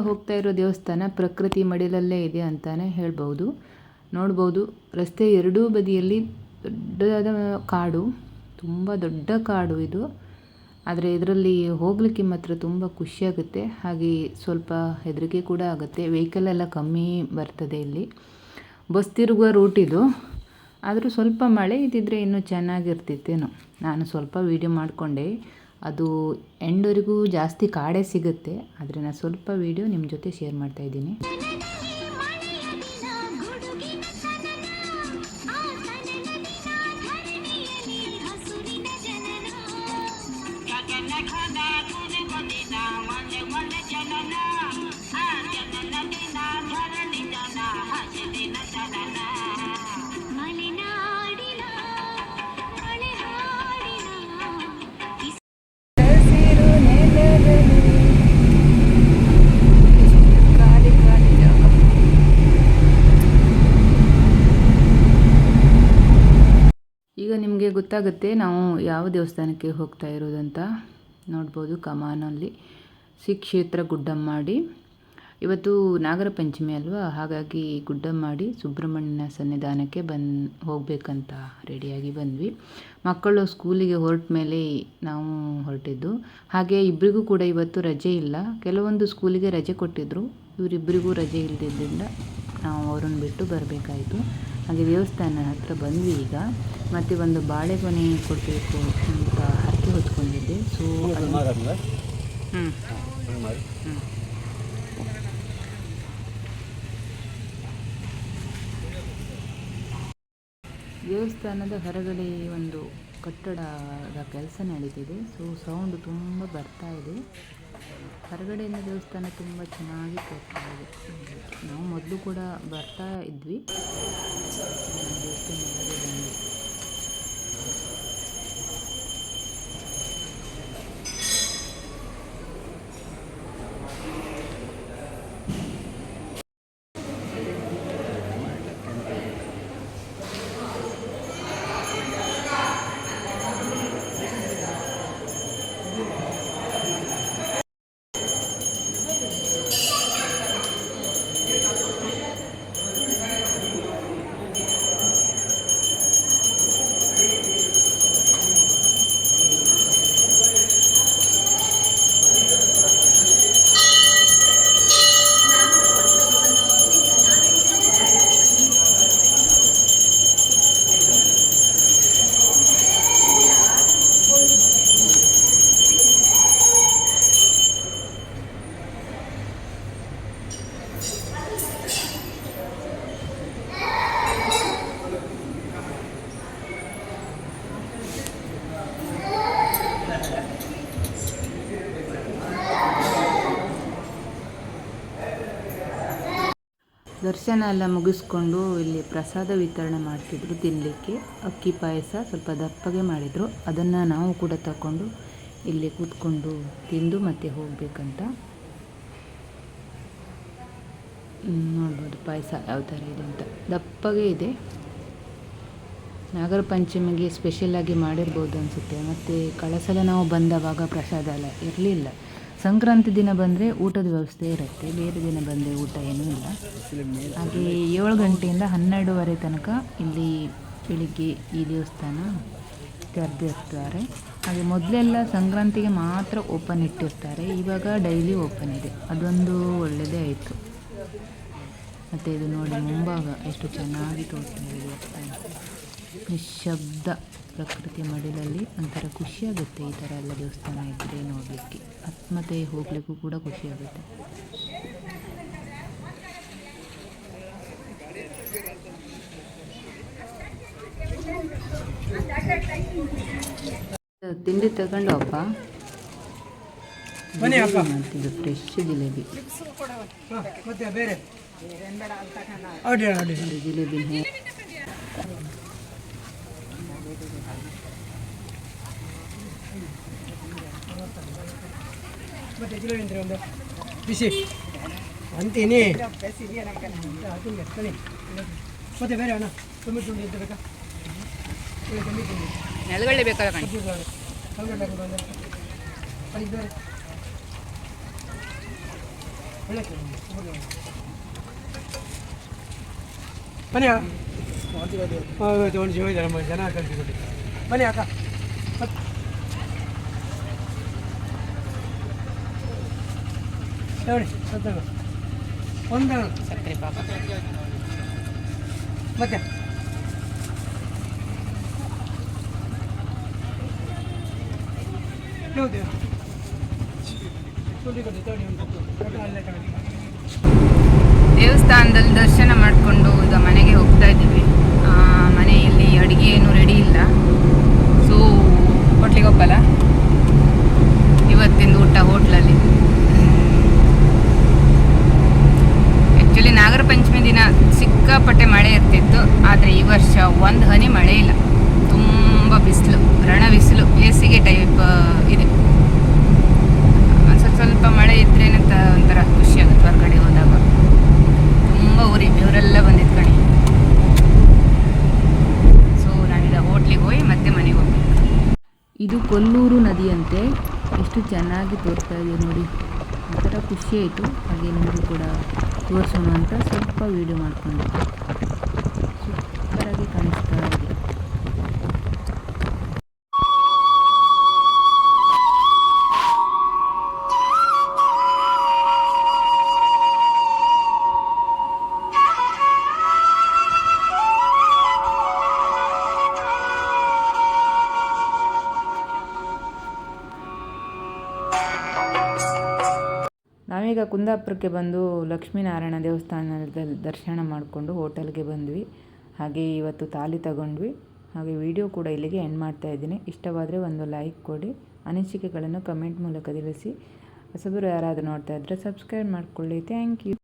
ಹೋಗ್ತಾ ಇರೋ ದೇವಸ್ಥಾನ ಪ್ರಕೃತಿ ಮಡಿಲಲ್ಲೇ ಇದೆ ಅಂತಲೇ ಹೇಳ್ಬೋದು. ನೋಡ್ಬೋದು ರಸ್ತೆ ಎರಡೂ ಬದಿಯಲ್ಲಿ ದೊಡ್ಡದಾದ ಕಾಡು, ತುಂಬ ದೊಡ್ಡ ಕಾಡು ಇದು. ಆದರೆ ಇದರಲ್ಲಿ ಹೋಗಲಿಕ್ಕೆ ಮಾತ್ರ ತುಂಬ ಖುಷಿಯಾಗುತ್ತೆ, ಹಾಗೆ ಸ್ವಲ್ಪ ಹೆದರಿಕೆ ಕೂಡ ಆಗುತ್ತೆ. ವೆಹಿಕಲ್ ಎಲ್ಲ ಕಮ್ಮಿ ಬರ್ತದೆ ಇಲ್ಲಿ. ಬಸ್ ತಿರುಗುವ ರೂಟ್ ಇದು. ಆದರೂ ಸ್ವಲ್ಪ ಮಳೆ ಇದ್ದಿದ್ರೆ ಇನ್ನೂ ಚೆನ್ನಾಗಿರ್ತಿತ್ತೇನೋ. ನಾನು ಸ್ವಲ್ಪ ವೀಡಿಯೋ ಮಾಡಿಕೊಂಡೆ, ಅದು ಎಂಡ್ವರೆಗೂ ಜಾಸ್ತಿ ಕಾಡೇ ಸಿಗುತ್ತೆ. ಆದರೆ ನಾನು ಸ್ವಲ್ಪ ವೀಡಿಯೋ ನಿಮ್ಮ ಜೊತೆ ಶೇರ್ ಮಾಡ್ತಾಯಿದ್ದೀನಿ. ಈಗ ನಿಮಗೆ ಗೊತ್ತಾಗುತ್ತೆ ನಾವು ಯಾವ ದೇವಸ್ಥಾನಕ್ಕೆ ಹೋಗ್ತಾ ಇರೋದಂತ. ನೋಡ್ಬೋದು ಕಮಾನಲ್ಲಿ ಶ್ರೀ ಕ್ಷೇತ್ರ ಗುಡ್ಡಮ್ಮಾಡಿ. ಇವತ್ತು ನಾಗರ ಪಂಚಮಿ ಅಲ್ವಾ, ಹಾಗಾಗಿ ಗುಡ್ಡಮ್ಮಾಡಿ ಸುಬ್ರಹ್ಮಣ್ಯನ ಸನ್ನಿಧಾನಕ್ಕೆ ಹೋಗಬೇಕಂತ ರೆಡಿಯಾಗಿ ಬಂದ್ವಿ. ಮಕ್ಕಳು ಸ್ಕೂಲಿಗೆ ಹೊರಟ ಮೇಲೆ ನಾವು ಹೊರಟಿದ್ದು. ಹಾಗೆ ಇಬ್ಬರಿಗೂ ಕೂಡ ಇವತ್ತು ರಜೆ ಇಲ್ಲ. ಕೆಲವೊಂದು ಸ್ಕೂಲಿಗೆ ರಜೆ ಕೊಟ್ಟಿದ್ದರು, ಇವರಿಬ್ಬರಿಗೂ ರಜೆ ಇಲ್ಲದಿದ್ದರಿಂದ ನಾವು ಅವರನ್ನು ಬಿಟ್ಟು ಬರಬೇಕಾಯಿತು. ಹಾಗೆ ದೇವಸ್ಥಾನ ಹತ್ರ ಬಂದ್ವಿ ಈಗ. ಮತ್ತು ಒಂದು ಬಾಳೆಗೊನೆ ಕೊಡಬೇಕು ಅಂತ ಹರಕೆ ಹೊತ್ಕೊಂಡಿದ್ದೆ. ಸೊ ದೇವಸ್ಥಾನದ ಹೊರಗಡೆ ಒಂದು ಕಟ್ಟಡದ ಕೆಲಸ ನಡೀತಿದೆ. ಸೊ ಸೌಂಡ್ ತುಂಬ ಬರ್ತಾ ಇದೆ. ಹೊರಗಡೆಯಿಂದ ದೇವಸ್ಥಾನ ತುಂಬ ಚೆನ್ನಾಗಿ ತೋರ್ತಾ ಇದೆ. ನಾವು ಮೊದಲು ಕೂಡ ಬರ್ತಾ ಇದ್ವಿ. ದೇವಸ್ಥಾನದಲ್ಲಿ ಬಂದ್ವಿ. ದರ್ಶನ ಎಲ್ಲ ಮುಗಿಸ್ಕೊಂಡು ಇಲ್ಲಿ ಪ್ರಸಾದ ವಿತರಣೆ ಮಾಡ್ತಿದ್ರು ತಿನ್ನಲಿಕ್ಕೆ. ಅಕ್ಕಿ ಪಾಯಸ ಸ್ವಲ್ಪ ದಪ್ಪಗೆ ಮಾಡಿದರು. ಅದನ್ನು ನಾವು ಕೂಡ ತಗೊಂಡು ಇಲ್ಲಿ ಕೂತ್ಕೊಂಡು ತಿಂದು ಮತ್ತೆ ಹೋಗಬೇಕಂತ. ನೋಡ್ಬೋದು ಪಾಯಸ ಯಾವ ಥರ ಇದೆ ಅಂತ, ದಪ್ಪಗೆ ಇದೆ. ನಾಗರ ಪಂಚಮಿಗೆ ಸ್ಪೆಷಲಾಗಿ ಮಾಡಿರ್ಬೋದು ಅನಿಸುತ್ತೆ. ಮತ್ತು ಕಳಸಲ ನಾವು ಬಂದವಾಗ ಪ್ರಸಾದ ಎಲ್ಲ ಇರಲಿಲ್ಲ. ಸಂಕ್ರಾಂತಿ ದಿನ ಬಂದರೆ ಊಟದ ವ್ಯವಸ್ಥೆ ಇರುತ್ತೆ, ಬೇರೆ ದಿನ ಬಂದರೆ ಊಟ ಏನೂ ಇಲ್ಲ. ಹಾಗೆ 7 ಗಂಟೆಯಿಂದ 12:30 ತನಕ ಇಲ್ಲಿ ಬೆಳಿಗ್ಗೆ ಈ ದೇವಸ್ಥಾನ ತೆರೆದಿರ್ತಾರೆ. ಹಾಗೆ ಮೊದಲೆಲ್ಲ ಸಂಕ್ರಾಂತಿಗೆ ಮಾತ್ರ ಓಪನ್ ಇಟ್ಟಿರ್ತಾರೆ, ಇವಾಗ ಡೈಲಿ ಓಪನ್ ಇದೆ. ಅದೊಂದು ಒಳ್ಳೆಯದೇ ಆಯಿತು. ಮತ್ತು ಇದು ನೋಡಿ ಮುಂಭಾಗ ಎಷ್ಟು ಚೆನ್ನಾಗಿ ತೋರ್ತಾ ಇದೆ ದೇವಸ್ಥಾನ. ನಿಶ್ಶಬ್ದ ಪ್ರಕೃತಿ ಮಡಿಲಲ್ಲಿ ಒಂಥರ ಖುಷಿಯಾಗುತ್ತೆ. ಈ ಥರ ಎಲ್ಲ ದೇವಸ್ಥಾನ ಇದ್ದರೆ ನೋಡಲಿಕ್ಕೆ ಮತ್ತು ಹೋಗಲಿಕ್ಕೂ ಕೂಡ ಖುಷಿಯಾಗುತ್ತೆ. ತಿಂಡಿ ತಗೊಂಡು ಅಪ್ಪ ಮಾಡ್ತಿದ್ದು ಫ್ರೆಶ್ ಜಿಲೇಬಿ. ಜಿಲೇಬಿ ಬಿಸಿ ಅಂತೀನಿ. ಮತ್ತೆ ಬೇರೆ ಅಣ್ಣ ಟೊಮೆಟೊ ಎಂತ ಬೇಕಾ? ನೆಲಗಳ್ಳೆ ಬೇಕಾದ ಕಣಿ. ಬನ್ನಿ ಒಂದು ಜನ ಕಳಿಸಿಕೊಡಿ ಬನ್ನಿ ಅಕ್ಕ ನೋಡಿ ಒಂದು ಸಕ್ಕರೆ ಪಾಕ ಮತ್ತೆ ಹೌದು ದೇವಸ್ಥಾನದಲ್ಲಿ ದರ್ಶನ ಮಾಡಿಕೊಂಡು ಈಗ ಮನೆಗೆ ಹೋಗ್ತಾ ಇದ್ದೀವಿ. ಮನೆಯಲ್ಲಿ ಅಡುಗೆ ಏನು ರೆಡಿ ಇಲ್ಲ, ಸೊ ಹೋಟ್ಲಿಗೆ ಹೋಗಲ್ಲ. ಇವತ್ತಿಂದು ಊಟ ಹೋಟ್ಲಲ್ಲಿ. ಆ್ಯಕ್ಚುಲಿ ನಾಗರ ಪಂಚಮಿ ದಿನ ಸಿಕ್ಕಾಪಟ್ಟೆ ಮಳೆ ಇರ್ತಿತ್ತು, ಆದರೆ ಈ ವರ್ಷ ಒಂದು ಹನಿ ಮಳೆ ಇಲ್ಲ. ತುಂಬ ಬಿಸಿಲು, ರಣ ಬಿಸಿಲು, ಬೇಸಿಗೆ ಟೈಪ್ ಇದೆ. ಸ್ವಲ್ಪ ಮಳೆ ಇದ್ರೇ ಒಂಥರ ಖುಷಿ ಆಗುತ್ತೆ ಹೊರಗಡೆ ಹೋದಾಗ. ತುಂಬ ಊರಿ ಇವರೆಲ್ಲ ಬಂದಿದ್ದು ಕಣಿ. ಸೊ ನಾವೀಗ ಹೋಟ್ಲಿಗೆ ಹೋಗಿ ಮತ್ತೆ ಮನೆಗೆ ಹೋಗ್ಬೇಕು. ಇದು ಕೊಲ್ಲೂರು ನದಿಯಂತೆ, ಎಷ್ಟು ಚೆನ್ನಾಗಿ ತೋರಿಸ್ತಾ ಇದೆ ನೋಡಿ. ಒಂಥರ ಖುಷಿ ಆಯಿತು. ಹಾಗೆ ನಿಮಗೂ ಕೂಡ ತೋರಿಸೋಣ ಅಂತ ಸ್ವಲ್ಪ ವೀಡಿಯೋ ಮಾಡಿಕೊಂಡೆ. ಸೂಪರಾಗಿ ಕಾಣಿಸ್ತಾ ಇದೆ. ನಾವೀಗ ಕುಂದಾಪುರಕ್ಕೆ ಬಂದು ಲಕ್ಷ್ಮೀನಾರಾಯಣ ದೇವಸ್ಥಾನದಲ್ಲಿ ದರ್ಶನ ಮಾಡಿಕೊಂಡು ಹೋಟೆಲ್ಗೆ ಬಂದ್ವಿ. ಹಾಗೆ ಇವತ್ತು ತಾಲಿ ತಗೊಂಡ್ವಿ. ಹಾಗೆ ವಿಡಿಯೋ ಕೂಡ ಇಲ್ಲಿಗೆ ಎಂಡ್ ಮಾಡ್ತಾ ಇದ್ದೀನಿ. ಇಷ್ಟವಾದರೆ ಒಂದು ಲೈಕ್ ಕೊಡಿ, ಅನಿಸಿಕೆಗಳನ್ನು ಕಮೆಂಟ್ ಮೂಲಕ ತಿಳಿಸಿ. ಹೊಸಬರು ಯಾರಾದರೂ ನೋಡ್ತಾ ಇದ್ದರೆ ಸಬ್ಸ್ಕ್ರೈಬ್ ಮಾಡಿಕೊಳ್ಳಿ. Thank you.